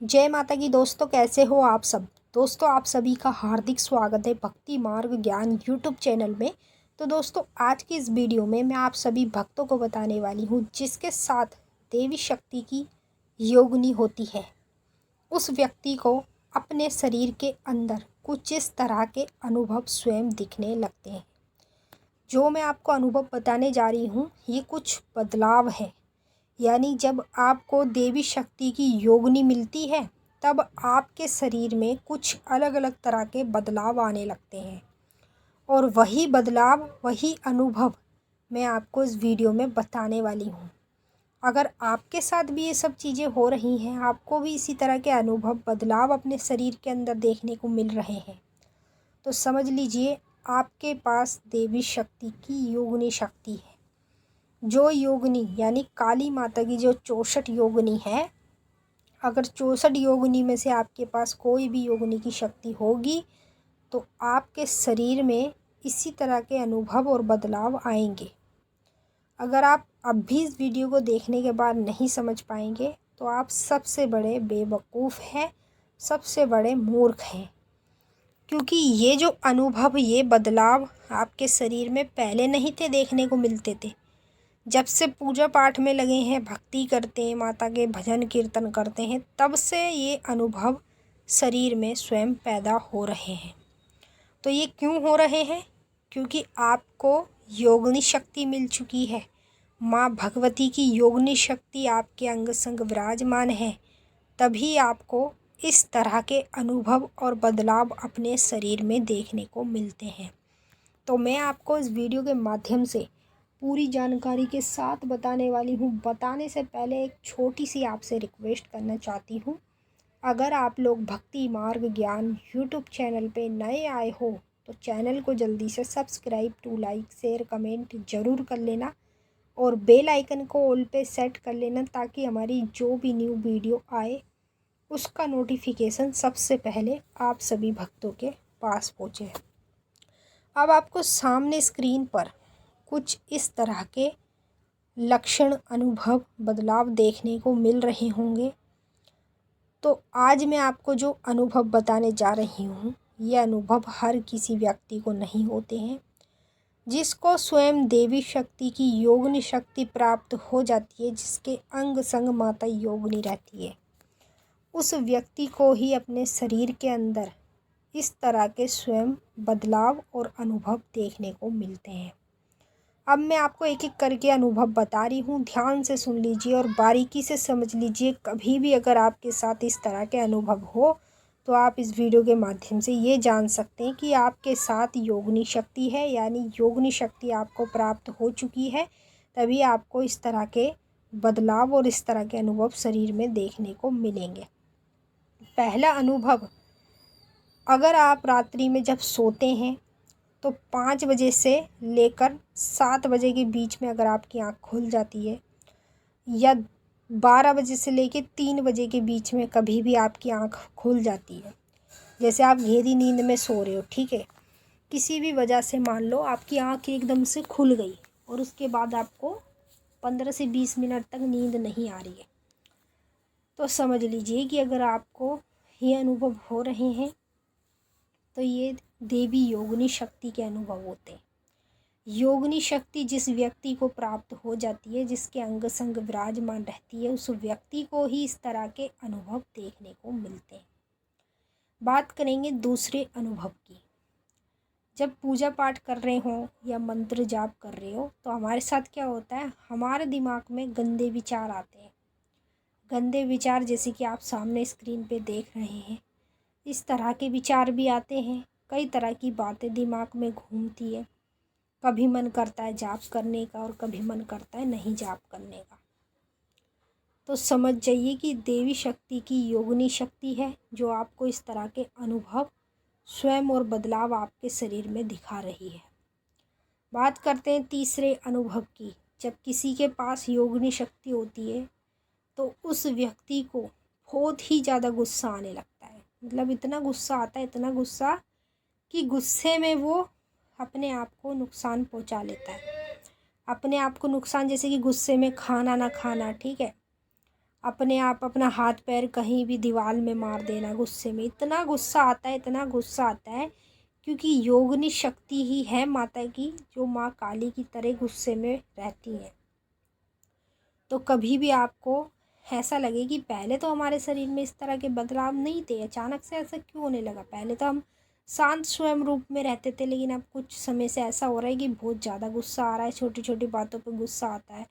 जय माता की दोस्तों, कैसे हो आप सब। दोस्तों, आप सभी का हार्दिक स्वागत है भक्ति मार्ग ज्ञान यूट्यूब चैनल में। तो दोस्तों, आज की इस वीडियो में मैं आप सभी भक्तों को बताने वाली हूँ जिसके साथ देवी शक्ति की योगनी होती है, उस व्यक्ति को अपने शरीर के अंदर कुछ इस तरह के अनुभव स्वयं दिखने लगते हैं। जो मैं आपको अनुभव बताने जा रही हूँ, ये कुछ बदलाव है। यानी जब आपको देवी शक्ति की योगनी मिलती है, तब आपके शरीर में कुछ अलग अलग तरह के बदलाव आने लगते हैं। और वही बदलाव, वही अनुभव मैं आपको इस वीडियो में बताने वाली हूँ। अगर आपके साथ भी ये सब चीज़ें हो रही हैं, आपको भी इसी तरह के अनुभव, बदलाव अपने शरीर के अंदर देखने को मिल रहे हैं, तो समझ लीजिए आपके पास देवी शक्ति की योगनी शक्ति है। जो योगिनी यानी काली माता की जो 64 योगिनी है, अगर 64 योगिनी में से आपके पास कोई भी योगिनी की शक्ति होगी, तो आपके शरीर में इसी तरह के अनुभव और बदलाव आएंगे। अगर आप अब भी इस वीडियो को देखने के बाद नहीं समझ पाएंगे, तो आप सबसे बड़े बेवकूफ़ हैं, सबसे बड़े मूर्ख हैं। क्योंकि ये जो अनुभव, ये बदलाव आपके शरीर में पहले नहीं थे देखने को मिलते थे। जब से पूजा पाठ में लगे हैं, भक्ति करते हैं, माता के भजन कीर्तन करते हैं, तब से ये अनुभव शरीर में स्वयं पैदा हो रहे हैं। तो ये क्यों हो रहे हैं? क्योंकि आपको योगिनी शक्ति मिल चुकी है। माँ भगवती की योगिनी शक्ति आपके अंग संग विराजमान है, तभी आपको इस तरह के अनुभव और बदलाव अपने शरीर में देखने को मिलते हैं। तो मैं आपको इस वीडियो के माध्यम से पूरी जानकारी के साथ बताने वाली हूँ। बताने से पहले एक छोटी सी आपसे रिक्वेस्ट करना चाहती हूँ। अगर आप लोग भक्ति मार्ग ज्ञान यूट्यूब चैनल पे नए आए हो, तो चैनल को जल्दी से subscribe to like share comment ज़रूर कर लेना और बेल आइकन को ऑल पे सेट कर लेना, ताकि हमारी जो भी न्यू वीडियो आए उसका नोटिफिकेशन सबसे पहले आप सभी भक्तों के पास पहुँचे। अब आपको सामने स्क्रीन पर कुछ इस तरह के लक्षण, अनुभव, बदलाव देखने को मिल रहे होंगे। तो आज मैं आपको जो अनुभव बताने जा रही हूँ, ये अनुभव हर किसी व्यक्ति को नहीं होते हैं। जिसको स्वयं देवी शक्ति की योगिनी शक्ति प्राप्त हो जाती है, जिसके अंग संग माता योगिनी रहती है, उस व्यक्ति को ही अपने शरीर के अंदर इस तरह के स्वयं बदलाव और अनुभव देखने को मिलते हैं। अब मैं आपको एक एक करके अनुभव बता रही हूँ, ध्यान से सुन लीजिए और बारीकी से समझ लीजिए। कभी भी अगर आपके साथ इस तरह के अनुभव हो, तो आप इस वीडियो के माध्यम से ये जान सकते हैं कि आपके साथ योगिनी शक्ति है, यानी योगिनी शक्ति आपको प्राप्त हो चुकी है। तभी आपको इस तरह के बदलाव और इस तरह के अनुभव शरीर में देखने को मिलेंगे। पहला अनुभव, अगर आप रात्रि में जब सोते हैं, तो 5 बजे से लेकर 7 बजे के बीच में अगर आपकी आँख खुल जाती है, या 12 बजे से लेकर 3 बजे के बीच में कभी भी आपकी आँख खुल जाती है, जैसे आप गहरी नींद में सो रहे हो, ठीक है, किसी भी वजह से मान लो आपकी आँख एकदम से खुल गई और उसके बाद आपको 15 से 20 मिनट तक नींद नहीं आ रही है, तो समझ लीजिए कि अगर आपको ये अनुभव हो रहे हैं, तो ये देवी योगिनी शक्ति के अनुभव होते हैं। योगिनी शक्ति जिस व्यक्ति को प्राप्त हो जाती है, जिसके अंग संग विराजमान रहती है, उस व्यक्ति को ही इस तरह के अनुभव देखने को मिलते हैं। बात करेंगे दूसरे अनुभव की। जब पूजा पाठ कर रहे हो या मंत्र जाप कर रहे हो, तो हमारे साथ क्या होता है, हमारे दिमाग में गंदे विचार आते हैं। गंदे विचार जैसे कि आप सामने स्क्रीन पे देख रहे हैं, इस तरह के विचार भी आते हैं। कई तरह की बातें दिमाग में घूमती है। कभी मन करता है जाप करने का और कभी मन करता है नहीं जाप करने का। तो समझ जाइए कि देवी शक्ति की योगिनी शक्ति है, जो आपको इस तरह के अनुभव स्वयं और बदलाव आपके शरीर में दिखा रही है। बात करते हैं तीसरे अनुभव की। जब किसी के पास योगिनी शक्ति होती है, तो उस व्यक्ति को बहुत ही ज़्यादा गुस्सा आने लगता है। मतलब इतना गुस्सा आता है, इतना गुस्सा कि गुस्से में वो अपने आप को नुकसान पहुंचा लेता है। अपने आप को नुकसान, जैसे कि गुस्से में खाना ना खाना, ठीक है, अपने आप अपना हाथ पैर कहीं भी दीवार में मार देना गुस्से में। इतना गुस्सा आता है, इतना गुस्सा आता है, क्योंकि योगिनी शक्ति ही है माता की, जो माँ काली की तरह गुस्से में रहती हैं। तो कभी भी आपको ऐसा लगे कि पहले तो हमारे शरीर में इस तरह के बदलाव नहीं थे, अचानक से ऐसा क्यों होने लगा। पहले तो हम शांत स्वयं रूप में रहते थे, लेकिन अब कुछ समय से ऐसा हो रहा है कि बहुत ज़्यादा गुस्सा आ रहा है, छोटी छोटी बातों पे गुस्सा आता है,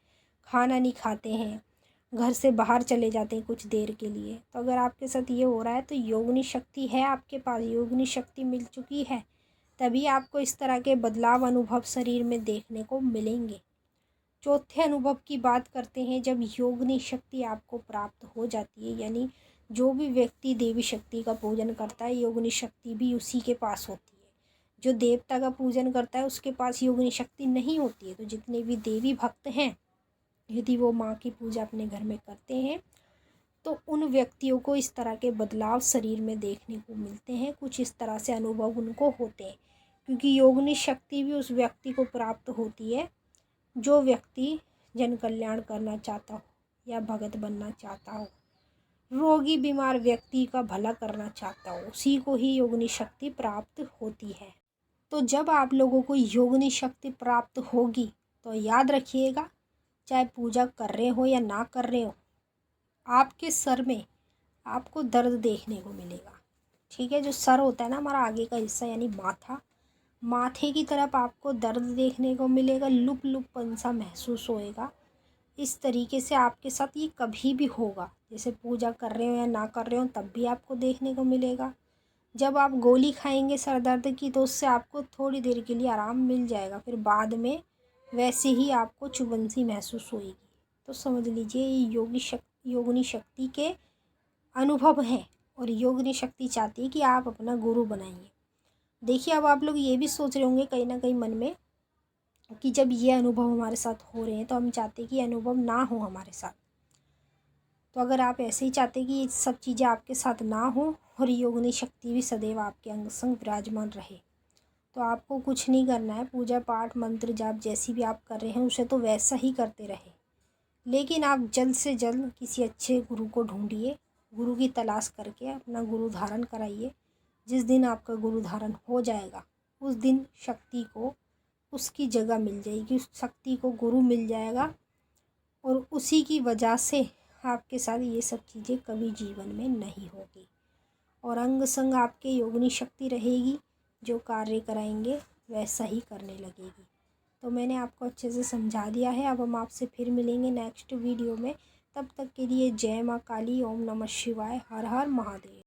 खाना नहीं खाते हैं, घर से बाहर चले जाते हैं कुछ देर के लिए। तो अगर आपके साथ ये हो रहा है तो योगिनी शक्ति है आपके पास, योगिनी शक्ति मिल चुकी है, तभी आपको इस तरह के बदलाव अनुभव शरीर में देखने को मिलेंगे। चौथे अनुभव की बात करते हैं। जब योगिनी शक्ति आपको प्राप्त हो जाती है, यानी जो भी व्यक्ति देवी शक्ति का पूजन करता है, योगिनी शक्ति भी उसी के पास होती है। जो देवता का पूजन करता है उसके पास योगिनी शक्ति नहीं होती है। तो जितने भी देवी भक्त हैं, यदि वो माँ की पूजा अपने घर में करते हैं तो उन व्यक्तियों को इस तरह के बदलाव शरीर में देखने को मिलते हैं, कुछ इस तरह से अनुभव उनको होते हैं। क्योंकि योगिनी शक्ति भी उस व्यक्ति को प्राप्त होती है जो व्यक्ति जन कल्याण करना चाहता हो या भगत बनना चाहता हो, रोगी बीमार व्यक्ति का भला करना चाहता हो, उसी को ही योगिनी शक्ति प्राप्त होती है। तो जब आप लोगों को योगिनी शक्ति प्राप्त होगी तो याद रखिएगा, चाहे पूजा कर रहे हो या ना कर रहे हो, आपके सर में आपको दर्द देखने को मिलेगा। ठीक है, जो सर होता है ना हमारा आगे का हिस्सा, यानी माथा, माथे की तरफ आपको दर्द देखने को मिलेगा, लुप लुपपन सा महसूस होएगा। इस तरीके से आपके साथ ये कभी भी होगा, जैसे पूजा कर रहे हो या ना कर रहे हो तब भी आपको देखने को मिलेगा। जब आप गोली खाएंगे सर दर्द की तो उससे आपको थोड़ी देर के लिए आराम मिल जाएगा, फिर बाद में वैसे ही आपको चुभन सी महसूस होएगी। तो समझ लीजिए ये योगिनी शक्ति के अनुभव हैं, और योगिनी शक्ति चाहती है कि आप अपना गुरु बनाइए। देखिए, अब आप लोग ये भी सोच रहे होंगे कहीं ना कहीं मन में कि जब ये अनुभव हमारे साथ हो रहे हैं तो हम चाहते हैं कि अनुभव ना हो हमारे साथ। तो अगर आप ऐसे ही चाहते हैं कि ये सब चीज़ें आपके साथ ना हो और योगिनी शक्ति भी सदैव आपके अंग संग विराजमान रहे, तो आपको कुछ नहीं करना है। पूजा पाठ मंत्र जाप जैसी भी आप कर रहे हैं उसे तो वैसा ही करते रहे, लेकिन आप जल्द से जल्द किसी अच्छे गुरु को ढूंढिए, गुरु की तलाश करके अपना गुरु धारण कराइए। जिस दिन आपका गुरु धारण हो जाएगा उस दिन शक्ति को उसकी जगह मिल जाएगी, उस शक्ति को गुरु मिल जाएगा, और उसी की वजह से आपके साथ ये सब चीज़ें कभी जीवन में नहीं होगी, और अंग संग आपके योगिनी शक्ति रहेगी, जो कार्य कराएंगे वैसा ही करने लगेगी। तो मैंने आपको अच्छे से समझा दिया है। अब हम आपसे फिर मिलेंगे नेक्स्ट वीडियो में। तब तक के लिए जय माँ काली, ओम नमः शिवाय, हर हर महादेव।